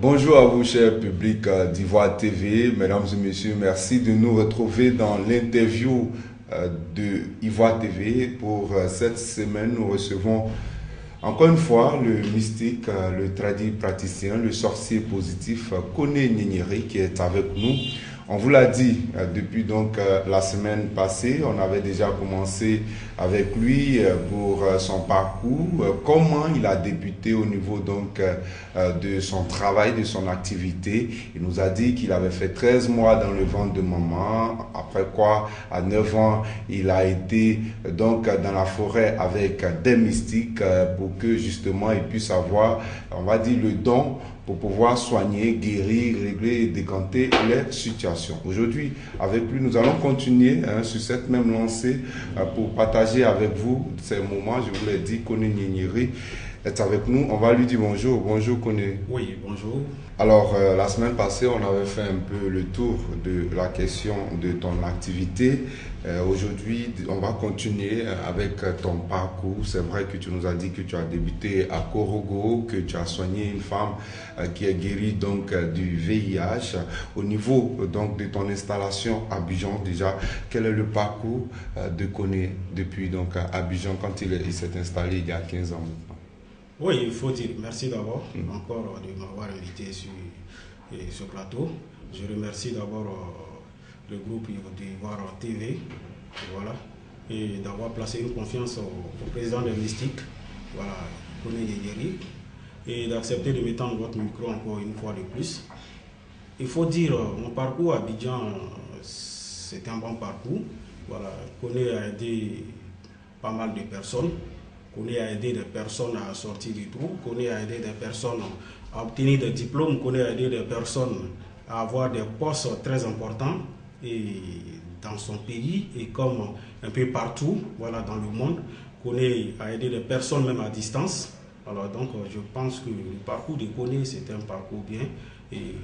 Bonjour à vous, cher public d'Ivoire TV. Mesdames et messieurs, merci de nous retrouver dans l'interview de Ivoire TV. Pour cette semaine, nous recevons encore une fois le mystique, le tradit praticien, le sorcier positif Koné Nyenyeri qui est avec nous. On vous l'a dit depuis donc la semaine passée, on avait déjà commencé avec lui pour son parcours, comment il a débuté au niveau donc de son travail, de son activité. Il nous a dit qu'il avait fait 13 mois dans le ventre de maman, après quoi à 9 ans il a été donc dans la forêt avec des mystiques pour que justement il puisse avoir, on va dire, le don pour pouvoir soigner, guérir, régler et décanter les situations. Aujourd'hui, avec lui, nous allons continuer sur cette même lancée pour partager avec vous ces moments. Je vous l'ai dit, Koné Nyenyeri est avec nous. On va lui dire bonjour. Bonjour Koné. Oui, bonjour. Alors, la semaine passée, on avait fait un peu le tour de la question de ton activité. Aujourd'hui, on va continuer avec ton parcours. C'est vrai que tu nous as dit que tu as débuté à Korogo, que tu as soigné une femme qui est guérie donc du VIH. Au niveau donc de ton installation à Abidjan, déjà, quel est le parcours de Koné depuis donc Abidjan quand il s'est installé il y a 15 ans maintenant? Oui, il faut dire merci d'abord encore de m'avoir invité sur ce plateau. Je remercie d'abord le groupe d'Ivoire TV, voilà, et d'avoir placé une confiance au président des mystiques, voilà, Koné Nyenyeri, et d'accepter de m'étendre votre micro encore une fois de plus. Il faut dire, mon parcours à Abidjan, c'est un bon parcours. Voilà, Koné a aidé pas mal de personnes. Koné a aidé des personnes à sortir du trou, Koné a aidé des personnes à obtenir des diplômes, Koné a aidé des personnes à avoir des postes très importants et dans son pays et comme un peu partout, voilà, dans le monde. Koné a aidé des personnes même à distance. Alors donc je pense que le parcours de Koné, c'est un parcours bien et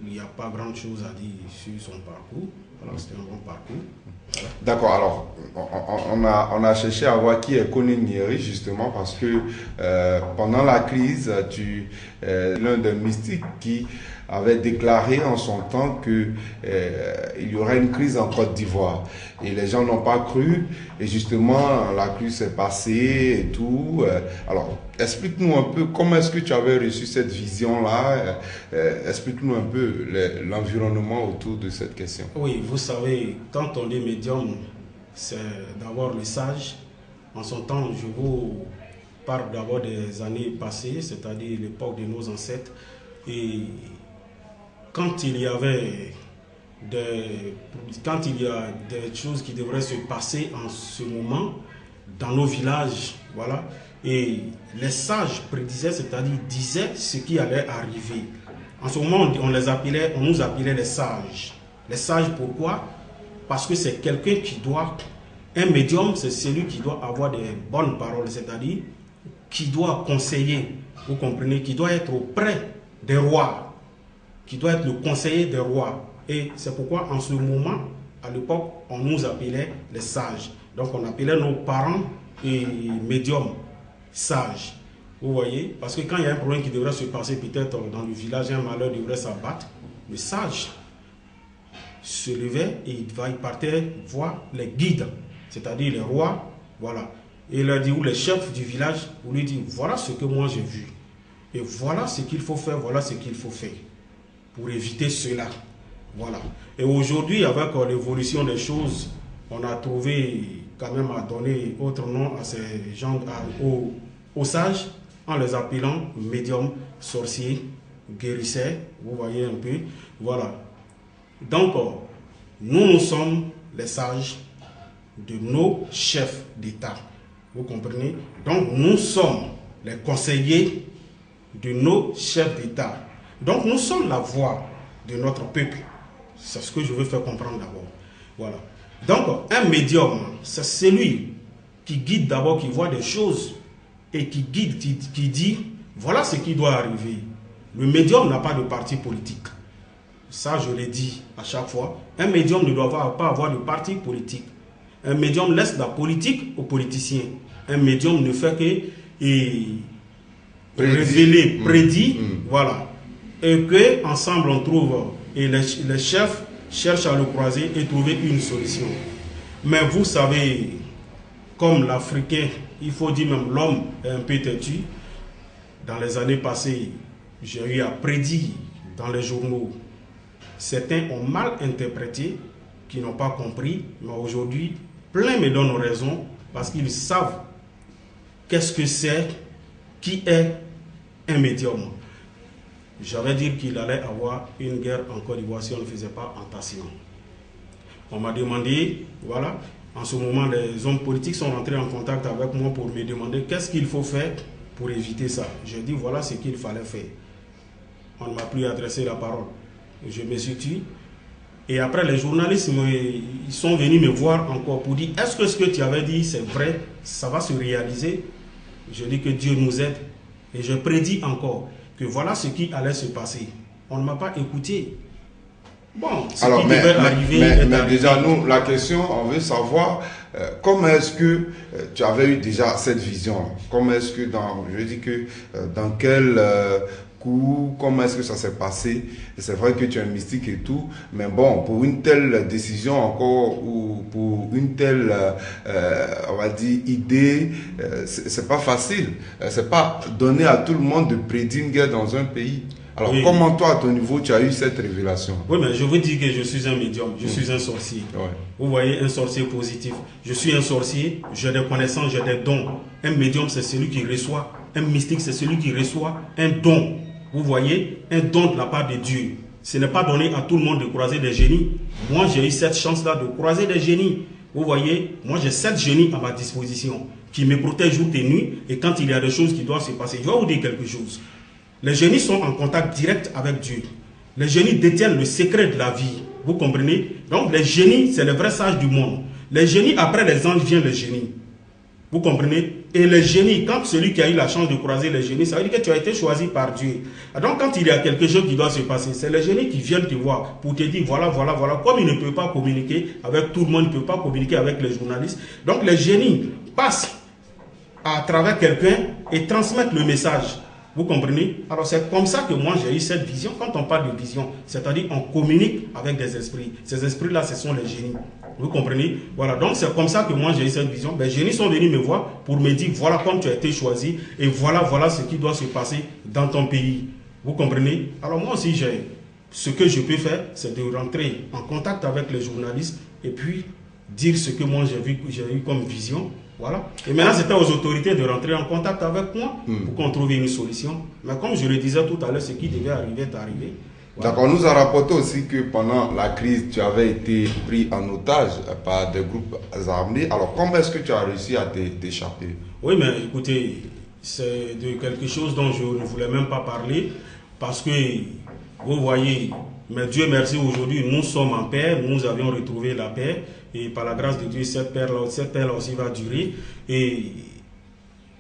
il n'y a pas grand chose à dire sur son parcours. Alors c'est un bon parcours. Voilà. D'accord, alors on a cherché à voir qui est Koné Nyenyeri justement parce que pendant la crise, tu es l'un des mystiques qui avait déclaré en son temps qu'il y aurait une crise en Côte d'Ivoire. Et les gens n'ont pas cru. Et justement, la crise s'est passée et tout. Alors, explique-nous un peu comment est-ce que tu avais reçu cette vision-là. Explique-nous un peu l'environnement autour de cette question. Oui, vous savez, quand on est médium, c'est d'abord le sage. En son temps, je vous parle d'abord des années passées, c'est-à-dire l'époque de nos ancêtres. Et quand il y a des choses qui devraient se passer en ce moment dans nos villages, voilà, et les sages prédisaient, c'est-à-dire disaient ce qui allait arriver. En ce moment, on nous appelait les sages. Les sages, pourquoi? Parce que c'est quelqu'un qui doit, un médium, c'est celui qui doit avoir des bonnes paroles, c'est-à-dire qui doit conseiller, vous comprenez, qui doit être auprès des rois, qui doit être le conseiller des rois. Et c'est pourquoi en ce moment, à l'époque, on nous appelait les sages. Donc on appelait nos parents et médiums sages. Vous voyez? Parce que quand il y a un problème qui devrait se passer peut-être dans le village, un malheur devrait s'abattre, le sage se levait et il partait voir les guides, c'est-à-dire les rois, voilà. Et il leur dit, ou les chefs du village, pour lui dire, voilà ce que moi j'ai vu. Et voilà ce qu'il faut faire, voilà ce qu'il faut faire pour éviter cela. Voilà. Et aujourd'hui, avec l'évolution des choses, on a trouvé quand même à donner autre nom à ces gens, aux sages, en les appelant médiums, sorciers, guérisseurs, vous voyez un peu. Voilà. Donc, nous sommes les sages de nos chefs d'État. Vous comprenez? Donc, nous sommes les conseillers de nos chefs d'État. Donc, nous sommes la voix de notre peuple. C'est ce que je veux faire comprendre d'abord. Voilà. Donc, un médium, c'est celui qui guide d'abord, qui voit des choses et qui guide, qui dit, voilà ce qui doit arriver. Le médium n'a pas de parti politique. Ça, je l'ai dit à chaque fois. Un médium ne doit pas avoir de parti politique. Un médium laisse la politique aux politiciens. Un médium ne fait que révéler, prédire, voilà. et qu'ensemble on trouve, et les chefs cherchent à le croiser et trouver une solution. Mais vous savez, comme l'Africain, il faut dire même l'homme est un peu têtu. Dans les années passées, j'ai eu à prédire dans les journaux. Certains ont mal interprété, qui n'ont pas compris, mais aujourd'hui, plein me donnent raison parce qu'ils savent qu'est-ce que c'est, qui est un médium. J'avais dit qu'il allait avoir une guerre en Côte d'Ivoire si on ne faisait pas attention. On m'a demandé, voilà, en ce moment, les hommes politiques sont rentrés en contact avec moi pour me demander qu'est-ce qu'il faut faire pour éviter ça. J'ai dit, voilà ce qu'il fallait faire. On ne m'a plus adressé la parole. Je me suis tué. Et après, les journalistes ils sont venus me voir encore pour dire, est-ce que ce que tu avais dit, c'est vrai, ça va se réaliser? Je dis que Dieu nous aide. Et je prédis encore que voilà ce qui allait se passer. On ne m'a pas écouté. Bon, ce qui devait arriver mais déjà, nous, la question, on veut savoir comment est-ce que tu avais eu déjà cette vision? Comment est-ce que, dans quel coup, comment est-ce que ça s'est passé? C'est vrai que tu es un mystique et tout, mais bon, pour une telle décision encore, ou pour une telle, on va dire, idée, c'est pas facile. C'est pas donné à tout le monde de prédire une guerre dans un pays. Alors, oui. Comment toi, à ton niveau, tu as eu cette révélation? Oui, mais je veux dire que je suis un médium, je suis un sorcier. Ouais. Vous voyez, un sorcier positif. Je suis un sorcier, j'ai des connaissances, j'ai des dons. Un médium, c'est celui qui reçoit. Un mystique, c'est celui qui reçoit un don. Vous voyez, un don de la part de Dieu. Ce n'est pas donné à tout le monde de croiser des génies. Moi, j'ai eu cette chance-là de croiser des génies. Vous voyez, moi, j'ai 7 génies à ma disposition qui me protègent jour et nuit. Et quand il y a des choses qui doivent se passer, je vais vous dire quelque chose. Les génies sont en contact direct avec Dieu. Les génies détiennent le secret de la vie. Vous comprenez? Donc les génies, c'est les vrais sages du monde. Les génies, après les anges, viennent les génies. Vous comprenez? Et les génies, quand celui qui a eu la chance de croiser les génies, ça veut dire que tu as été choisi par Dieu. Donc quand il y a quelque chose qui doit se passer, c'est les génies qui viennent te voir pour te dire voilà, voilà, voilà. Comme ils ne peuvent pas communiquer avec tout le monde, ils ne peuvent pas communiquer avec les journalistes. Donc les génies passent à travers quelqu'un et transmettent le message. Vous comprenez? Alors c'est comme ça que moi j'ai eu cette vision. Quand on parle de vision, c'est-à-dire on communique avec des esprits. Ces esprits-là, ce sont les génies. Vous comprenez? Voilà, donc c'est comme ça que moi j'ai eu cette vision. Les génies sont venus me voir pour me dire, voilà comme tu as été choisi et voilà, voilà ce qui doit se passer dans ton pays. Vous comprenez? Alors moi aussi, ce que je peux faire, c'est de rentrer en contact avec les journalistes et puis dire ce que moi j'ai eu comme vision. Voilà. Et maintenant, c'était aux autorités de rentrer en contact avec moi pour qu'on trouve une solution. Mais comme je le disais tout à l'heure, ce qui devait arriver est arrivé. Voilà. D'accord. On nous a rapporté aussi que pendant la crise, tu avais été pris en otage par des groupes armés. Alors, comment est-ce que tu as réussi à t'échapper? Oui, mais écoutez, c'est de quelque chose dont je ne voulais même pas parler parce que, vous voyez, mais Dieu merci, aujourd'hui, nous sommes en paix, nous avions retrouvé la paix. Et par la grâce de Dieu, cette paix-là aussi va durer. Et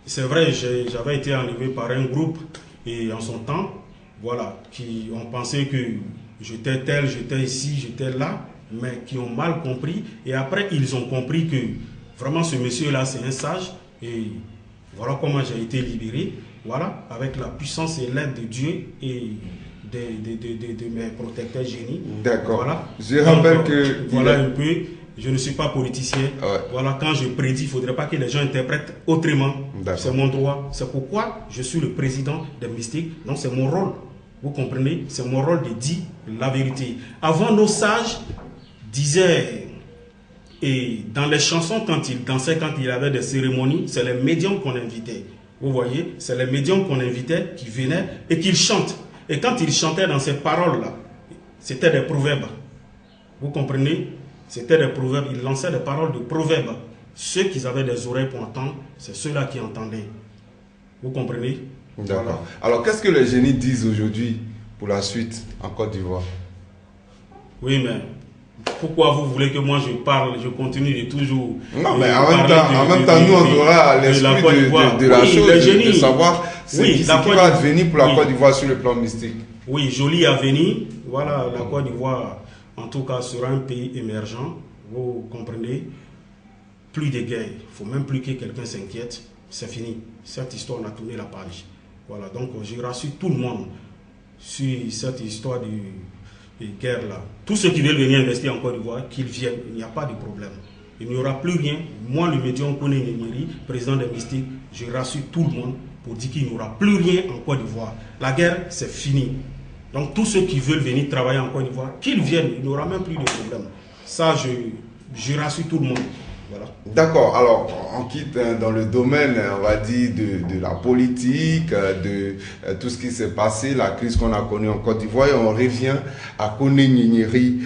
c'est vrai, j'avais été enlevé par un groupe et en son temps, voilà, qui ont pensé que j'étais tel, j'étais ici, j'étais là, mais qui ont mal compris. Et après, ils ont compris que vraiment ce monsieur-là, c'est un sage. Et voilà comment j'ai été libéré. Voilà, avec la puissance et l'aide de Dieu et de mes protecteurs génies. D'accord. Voilà. Je rappelle que... Voilà un peu... Je ne suis pas politicien. Ouais. Voilà, quand je prédis, il ne faudrait pas que les gens interprètent autrement. C'est mon droit. C'est pourquoi je suis le président des mystiques. Donc c'est mon rôle. Vous comprenez? C'est mon rôle de dire la vérité. Avant, nos sages disaient, et dans les chansons, quand ils dansaient, quand il y avait des cérémonies, c'est les médiums qu'on invitait. Vous voyez? C'est les médiums qu'on invitait, qui venaient et qui chantent. Et quand ils chantaient dans ces paroles-là, c'était des proverbes. Vous comprenez? C'était des proverbes, ils lançaient des paroles de proverbes. Ceux qui avaient des oreilles pour entendre, c'est ceux-là qui entendaient. Vous comprenez? D'accord. Voilà. Alors, qu'est-ce que les génies disent aujourd'hui pour la suite en Côte d'Ivoire? Oui, mais pourquoi vous voulez que moi je parle, je continue de toujours... Non, mais en même temps, nous, on aura l'esprit de la chose, de savoir ce qui va advenir pour la Côte d'Ivoire sur le plan mystique. Oui, joli avenir. Voilà, la Côte d'Ivoire... En tout cas, sera un pays émergent, vous comprenez, plus de guerre, il ne faut même plus que quelqu'un s'inquiète, c'est fini. Cette histoire, on a tourné la page. Voilà, donc je rassure tout le monde. sur cette histoire de guerre-là. Tous ceux qui veulent venir investir en Côte d'Ivoire, qu'ils viennent, il n'y a pas de problème. Il n'y aura plus rien. Moi, le médium Koné Nyeri, président des Mystiques, je rassure tout le monde pour dire qu'il n'y aura plus rien en Côte d'Ivoire. La guerre, c'est fini. Donc, tous ceux qui veulent venir travailler en Côte d'Ivoire, qu'ils viennent, il n'y aura même plus de problème. Ça, je rassure tout le monde. Voilà. D'accord, alors on quitte dans le domaine, on va dire, de la politique, de tout ce qui s'est passé, la crise qu'on a connue en Côte d'Ivoire, et on revient à Koné Nyeri.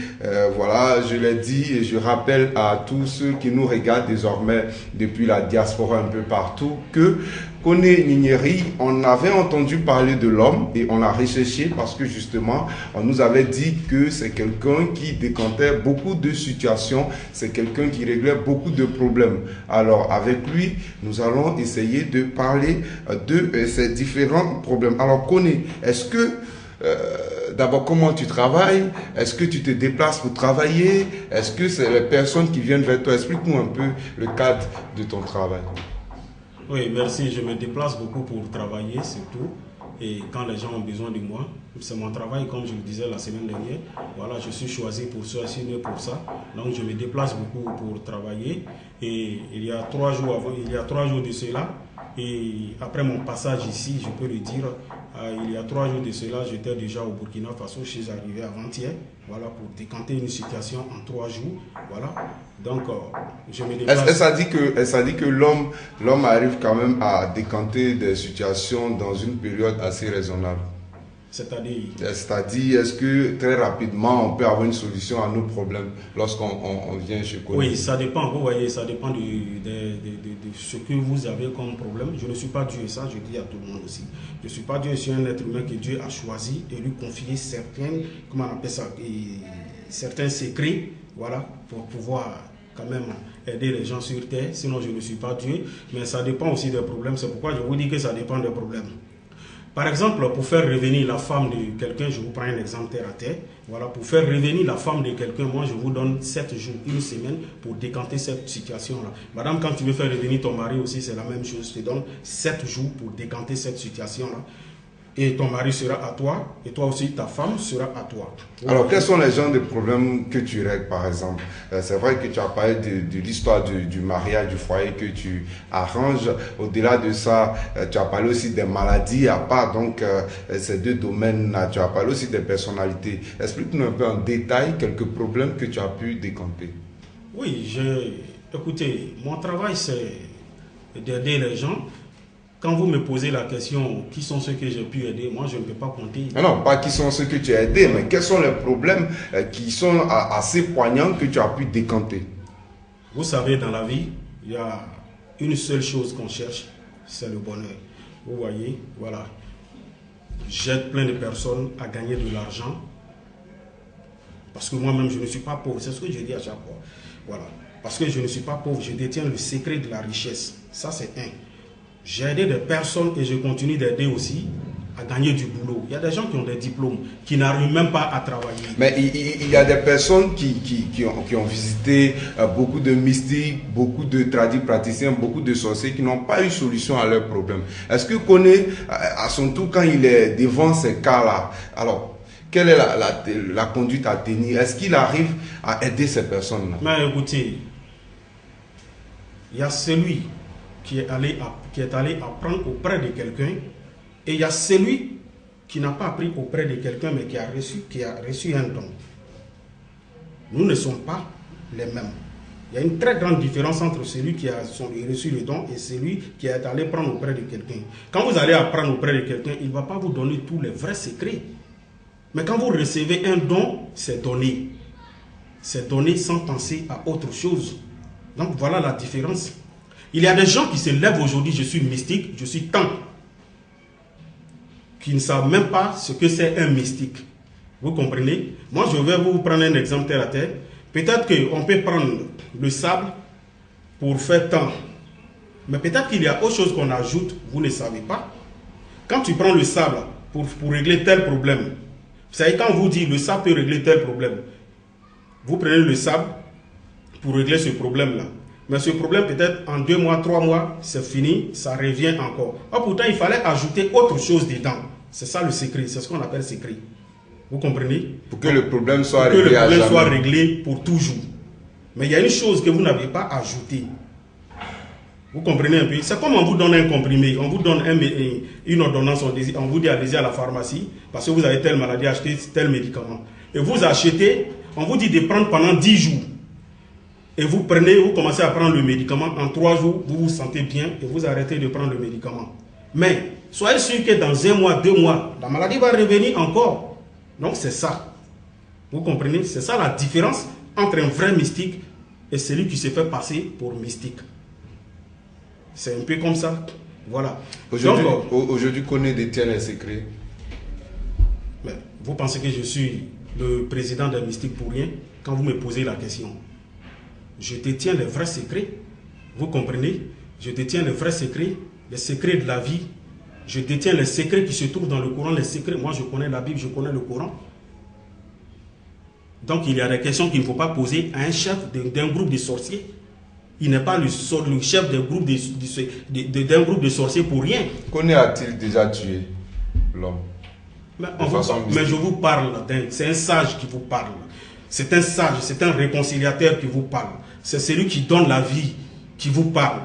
Voilà, je l'ai dit et je rappelle à tous ceux qui nous regardent désormais depuis la diaspora un peu partout que Koné Nyeri, on avait entendu parler de l'homme et on a recherché parce que justement, on nous avait dit que c'est quelqu'un qui décantait beaucoup de situations, c'est quelqu'un qui réglait beaucoup de problèmes. Alors avec lui, nous allons essayer de parler de ces différents problèmes. Alors Koné, est-ce que d'abord, comment tu travailles? Est-ce que tu te déplaces pour travailler? Est-ce que c'est les personnes qui viennent vers toi? Explique-nous un peu le cadre de ton travail. Oui, merci. Je me déplace beaucoup pour travailler, surtout. Et quand les gens ont besoin de moi, c'est mon travail, comme je le disais la semaine dernière. Voilà, je suis choisi pour ça, assigné pour ça. Donc, je me déplace beaucoup pour travailler. Et il y a 3 jours avant, il y a 3 jours de cela, et après mon passage ici, je peux le dire, il y a 3 jours de cela, j'étais déjà au Burkina Faso, je suis arrivé avant-hier, voilà, pour décanter une situation en 3 jours, voilà. Donc, je me déplace. Elle s'est dit que l'homme arrive quand même à décanter des situations dans une période assez raisonnable. C'est-à-dire, est-ce que très rapidement, on peut avoir une solution à nos problèmes lorsqu'on vient chez Koné? Oui, ça dépend, vous voyez, ça dépend de ce que vous avez comme problème. Je ne suis pas Dieu, ça je dis à tout le monde aussi. Je ne suis pas Dieu, je suis un être humain que Dieu a choisi et lui confier certains secrets, voilà, pour pouvoir quand même aider les gens sur terre. Sinon, je ne suis pas Dieu, mais ça dépend aussi des problèmes. C'est pourquoi je vous dis que ça dépend des problèmes. Par exemple, pour faire revenir la femme de quelqu'un, je vous prends un exemple terre à terre. Voilà, pour faire revenir la femme de quelqu'un, moi je vous donne 7 jours, une semaine pour décanter cette situation-là. Madame, quand tu veux faire revenir ton mari aussi, c'est la même chose. Je te donne 7 jours pour décanter cette situation-là. Et ton mari sera à toi, et toi aussi, ta femme sera à toi. Alors, quels sont les genres de problèmes que tu règles, par exemple? C'est vrai que tu as parlé de l'histoire du mariage, du foyer que tu arranges. Au-delà de ça, tu as parlé aussi des maladies, à part donc ces 2 domaines-là. Tu as parlé aussi des personnalités. Explique-nous un peu en détail quelques problèmes que tu as pu décanter. Oui, écoutez, mon travail, c'est d'aider les gens. Quand vous me posez la question, qui sont ceux que j'ai pu aider, moi je ne peux pas compter. Non, pas qui sont ceux que tu as aidés, mais quels sont les problèmes qui sont assez poignants que tu as pu décanter? Vous savez, dans la vie, il y a une seule chose qu'on cherche, c'est le bonheur. Vous voyez, voilà. J'aide plein de personnes à gagner de l'argent. Parce que moi-même, je ne suis pas pauvre. C'est ce que je dis à chaque fois. Voilà. Parce que je ne suis pas pauvre, je détiens le secret de la richesse. Ça, c'est un. J'ai aidé des personnes et je continue d'aider aussi à gagner du boulot. Il y a des gens qui ont des diplômes, qui n'arrivent même pas à travailler. Mais il y a des personnes qui ont visité beaucoup de mystiques, beaucoup de praticiens, beaucoup de sorciers qui n'ont pas eu solution à leurs problèmes. Est-ce que Koné, à son tour, quand il est devant ces cas-là, alors, quelle est la conduite à tenir? Est-ce qu'il arrive à aider ces personnes-là? Mais écoutez, il y a celui qui est allé apprendre auprès de quelqu'un et il y a celui qui n'a pas appris auprès de quelqu'un mais qui a reçu un don. Nous ne sommes pas les mêmes. Il y a une très grande différence entre celui qui a reçu le don et celui qui est allé prendre auprès de quelqu'un. Quand vous allez apprendre auprès de quelqu'un, il ne va pas vous donner tous les vrais secrets. Mais quand vous recevez un don, c'est donné. C'est donné sans penser à autre chose. Donc voilà la différence. Il y a des gens qui se lèvent aujourd'hui, je suis mystique, je suis tant, qui ne savent même pas ce que c'est un mystique. Vous comprenez? Moi, je vais vous prendre un exemple terre à terre. Peut-être qu'on peut prendre le sable pour faire tant. Mais peut-être qu'il y a autre chose qu'on ajoute, vous ne savez pas. Quand tu prends le sable pour régler tel problème, vous savez, quand on vous dit le sable peut régler tel problème, vous prenez le sable pour régler ce problème-là. Mais ce problème, peut-être en 2 mois, 3 mois, c'est fini, ça revient encore. Or, pourtant, il fallait ajouter autre chose dedans C'est ça le secret, c'est ce qu'on appelle secret. Vous comprenez? Pour que le problème soit réglé. Pour que le problème soit jamais. réglé pour toujours. Mais il y a une chose que vous n'avez pas ajoutée. Vous comprenez un peu? C'est comme on vous donne un comprimé, on vous donne une ordonnance, on vous dit allez-y à la pharmacie parce que vous avez telle maladie, achetez tel médicament. Et vous achetez, on vous dit de prendre pendant 10 jours. Et vous prenez, vous commencez à prendre le médicament, en 3 jours, vous vous sentez bien et vous arrêtez de prendre le médicament. Mais soyez sûr que dans 1 mois, 2 mois, la maladie va revenir encore. Donc c'est ça. Vous comprenez? C'est ça la différence entre un vrai mystique et celui qui se fait passer pour mystique. C'est un peu comme ça. Voilà. Aujourd'hui, Koné détient les secrets. Mais vous pensez que je suis le président des mystiques pour rien quand vous me posez la question? Je détiens les vrais secrets. Vous comprenez? Je détiens les vrais secrets, les secrets de la vie. Je détiens les secrets qui se trouvent dans le Coran, les secrets. Moi, je connais la Bible, je connais le Coran. Donc, il y a des questions qu'il ne faut pas poser à un chef d'un groupe de sorciers. Il n'est pas le chef d'un groupe de sorciers pour rien. Koné a-t-il déjà tué l'homme? Mais je vous parle, c'est un sage qui vous parle. C'est un sage, c'est un réconciliateur qui vous parle. C'est celui qui donne la vie qui vous parle.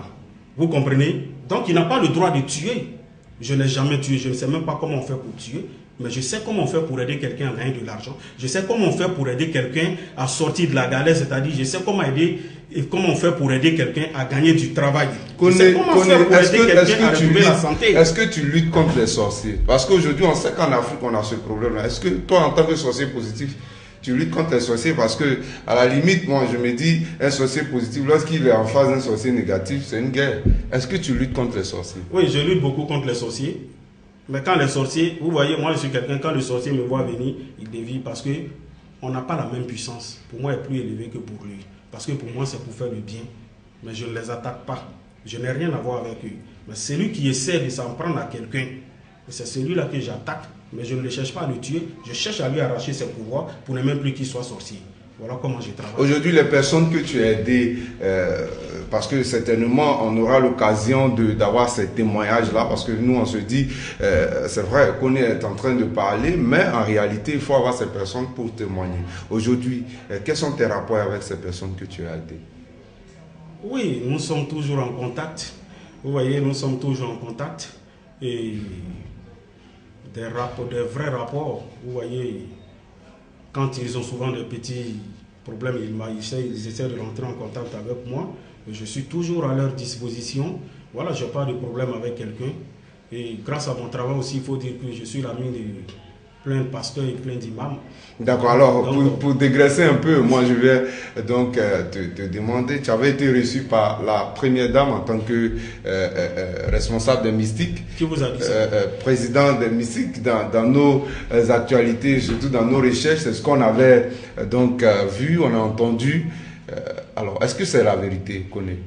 Vous comprenez? Donc, il n'a pas le droit de tuer. Je n'ai jamais tué, je ne sais même pas comment on fait pour tuer, mais je sais comment on fait pour aider quelqu'un à gagner de l'argent. Je sais comment on fait pour aider quelqu'un à sortir de la galère, c'est-à-dire je sais comment on fait pour aider quelqu'un à gagner du travail. Je sais comment on fait pour aider quelqu'un à retrouver la santé. Est-ce que tu luttes contre les sorciers? Parce qu'aujourd'hui, on sait qu'en Afrique, on a ce problème-là. Est-ce que toi, en tant que sorcier positif, tu luttes contre les sorciers? Parce que, à la limite, moi, je me dis, un sorcier positif, lorsqu'il est en face d'un sorcier négatif, c'est une guerre. Est-ce que tu luttes contre les sorciers? Oui, je lutte beaucoup contre les sorciers. Mais quand les sorciers, vous voyez, moi, je suis quelqu'un, quand le sorcier me voit venir, il dévie parce que on n'a pas la même puissance. Pour moi, elle est plus élevée que pour lui. Parce que pour moi, c'est pour faire le bien. Mais je ne les attaque pas. Je n'ai rien à voir avec eux. Mais celui qui essaie de s'en prendre à quelqu'un, c'est celui-là que j'attaque. Mais je ne cherche pas à le tuer. Je cherche à lui arracher ses pouvoirs pour ne même plus qu'il soit sorcier. Voilà comment je travaille. Aujourd'hui, les personnes que tu as aidées, parce que certainement, on aura l'occasion d'avoir ces témoignages-là, parce que nous, on se dit, c'est vrai qu'on est en train de parler, mais en réalité, il faut avoir ces personnes pour témoigner. Aujourd'hui, quels sont tes rapports avec ces personnes que tu as aidées? Oui, nous sommes toujours en contact. Vous voyez, nous sommes toujours en contact. Et des vrais rapports, vous voyez, quand ils ont souvent des petits problèmes, ils essaient de rentrer en contact avec moi. Je suis toujours à leur disposition. Voilà, je n'ai pas de problème avec quelqu'un. Et grâce à mon travail aussi, il faut dire que je suis l'ami de plein de pasteurs et plein d'imams. D'accord, alors pour dégraisser un peu, moi je vais donc te demander, tu avais été reçu par la première dame en tant que responsable des mystiques. Qui vous a dit ça? Président des mystiques dans nos actualités, surtout dans nos recherches, c'est ce qu'on avait donc vu, on a entendu. Alors, est-ce que c'est la vérité, Koné?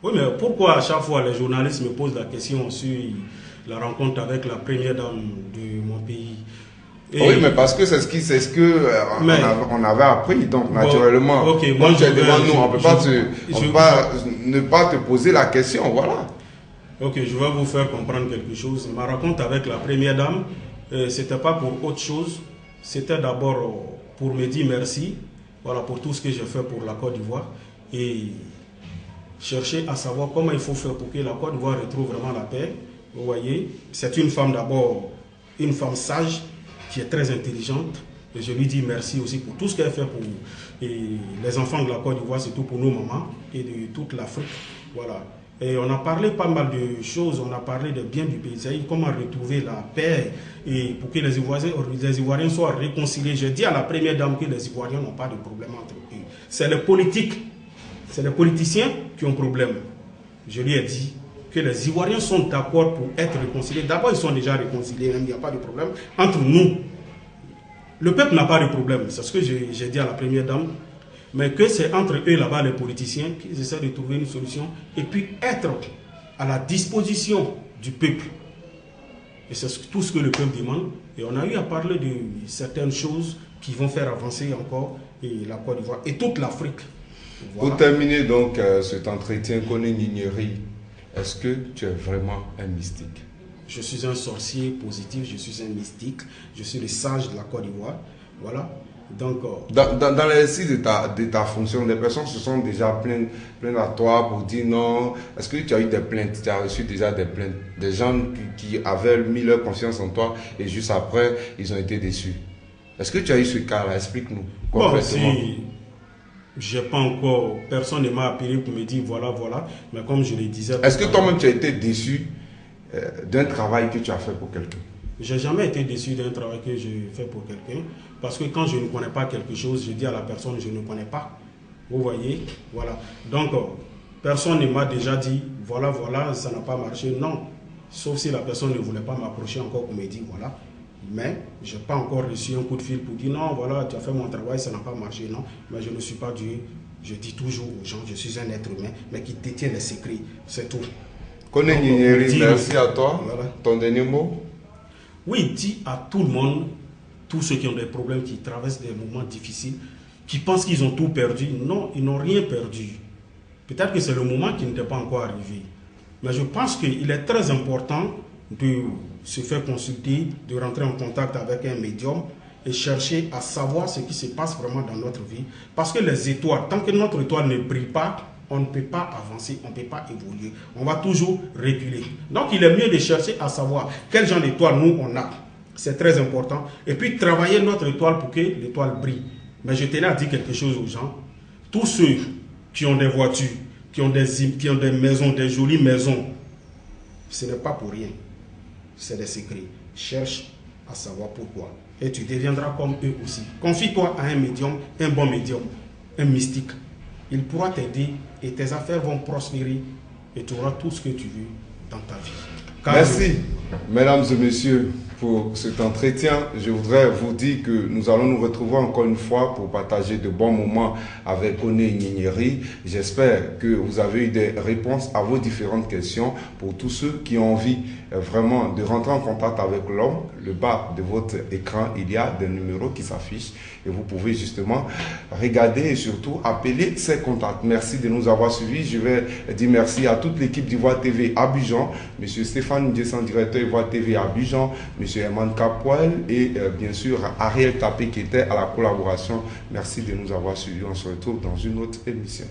Oui, mais pourquoi à chaque fois les journalistes me posent la question sur la rencontre avec la première dame de mon pays? Oui, mais parce que c'est ce que on avait appris, donc naturellement. Ok, moi je devant nous, on ne peut pas ne pas te poser la question, voilà. Ok, je vais vous faire comprendre quelque chose. Ma rencontre avec la première dame, c'était pas pour autre chose. C'était d'abord pour me dire merci, voilà, pour tout ce que j'ai fait pour la Côte d'Ivoire et chercher à savoir comment il faut faire pour que la Côte d'Ivoire retrouve vraiment la paix. Vous voyez, c'est une femme d'abord, une femme sage, qui est très intelligente. Et je lui dis merci aussi pour tout ce qu'elle fait pour les enfants de la Côte d'Ivoire, surtout pour nos mamans et de toute l'Afrique. Voilà. Et on a parlé pas mal de choses, on a parlé de bien du pays, comment retrouver la paix et pour que les Ivoiriens soient réconciliés. Je dis à la première dame que les Ivoiriens n'ont pas de problème entre eux. C'est les politiques, c'est les politiciens qui ont problème. Je lui ai dit que les Ivoiriens sont d'accord pour être réconciliés. D'abord, ils sont déjà réconciliés, il n'y a pas de problème. Entre nous, le peuple n'a pas de problème. C'est ce que j'ai dit à la première dame. Mais que c'est entre eux là-bas, les politiciens, qui essaient de trouver une solution et puis être à la disposition du peuple. Et c'est tout ce que le peuple demande. Et on a eu à parler de certaines choses qui vont faire avancer encore la Côte d'Ivoire et toute l'Afrique. Voilà. Pour terminer donc cet entretien, Koné Nigneri, est-ce que tu es vraiment un mystique? je suis un sorcier positif, je suis un mystique, je suis le sage de la Côte d'Ivoire. Voilà. Donc, dans l'exercice de ta fonction, des personnes se sont déjà plaintes à toi pour dire non. Est-ce que tu as eu des plaintes? Tu as reçu déjà des plaintes? Des gens qui avaient mis leur confiance en toi et juste après, ils ont été déçus. Est-ce que tu as eu ce cas-là? Explique-nous concrètement. Bon, si j'ai pas encore, personne ne m'a appelé pour me dire voilà, mais comme je le disais... Est-ce que toi-même tu as été déçu d'un travail que tu as fait pour quelqu'un? J'ai jamais été déçu d'un travail que j'ai fait pour quelqu'un, parce que quand je ne connais pas quelque chose, je dis à la personne je ne connais pas. Vous voyez, voilà. Donc, personne ne m'a déjà dit voilà, ça n'a pas marché. Non, sauf si la personne ne voulait pas m'approcher encore pour me dire voilà. Mais je n'ai pas encore reçu un coup de fil pour dire non, voilà, tu as fait mon travail, ça n'a pas marché. Non, mais je ne suis pas Dieu. Je dis toujours aux gens, je suis un être humain, mais qui détient les secrets. C'est tout. Koné Ninyeri, merci à toi. Voilà. Ton dernier mot? Oui, dis à tout le monde, tous ceux qui ont des problèmes, qui traversent des moments difficiles, qui pensent qu'ils ont tout perdu. Non, ils n'ont rien perdu. Peut-être que c'est le moment qui n'était pas encore arrivé. Mais je pense qu'il est très important de se faire consulter, de rentrer en contact avec un médium et chercher à savoir ce qui se passe vraiment dans notre vie. Parce que les étoiles, tant que notre étoile ne brille pas, on ne peut pas avancer, on ne peut pas évoluer. On va toujours reculer. Donc, il est mieux de chercher à savoir quel genre d'étoile nous on a. C'est très important. Et puis, travailler notre étoile pour que l'étoile brille. Mais je tenais à dire quelque chose aux gens. Tous ceux qui ont des voitures, qui ont des maisons, des jolies maisons, ce n'est pas pour rien. C'est des secrets. Cherche à savoir pourquoi. Et tu deviendras comme eux aussi. Confie-toi à un médium, un bon médium, un mystique. Il pourra t'aider et tes affaires vont prospérer et tu auras tout ce que tu veux dans ta vie. Merci, mesdames et messieurs, pour cet entretien. Je voudrais vous dire que nous allons nous retrouver encore une fois pour partager de bons moments avec Koné Ninyeri. J'espère que vous avez eu des réponses à vos différentes questions. Pour tous ceux qui ont envie vraiment de rentrer en contact avec l'homme, le bas de votre écran, il y a des numéros qui s'affichent et vous pouvez justement regarder et surtout appeler ces contacts. Merci de nous avoir suivis. Je vais dire merci à toute l'équipe d'Ivoire TV Abidjan, Monsieur Stéphane Ndjessan, directeur Ivoire TV Abidjan, Monsieur Herman Capoel et bien sûr Ariel Tapé qui était à la collaboration. Merci de nous avoir suivis. On se retrouve dans une autre émission.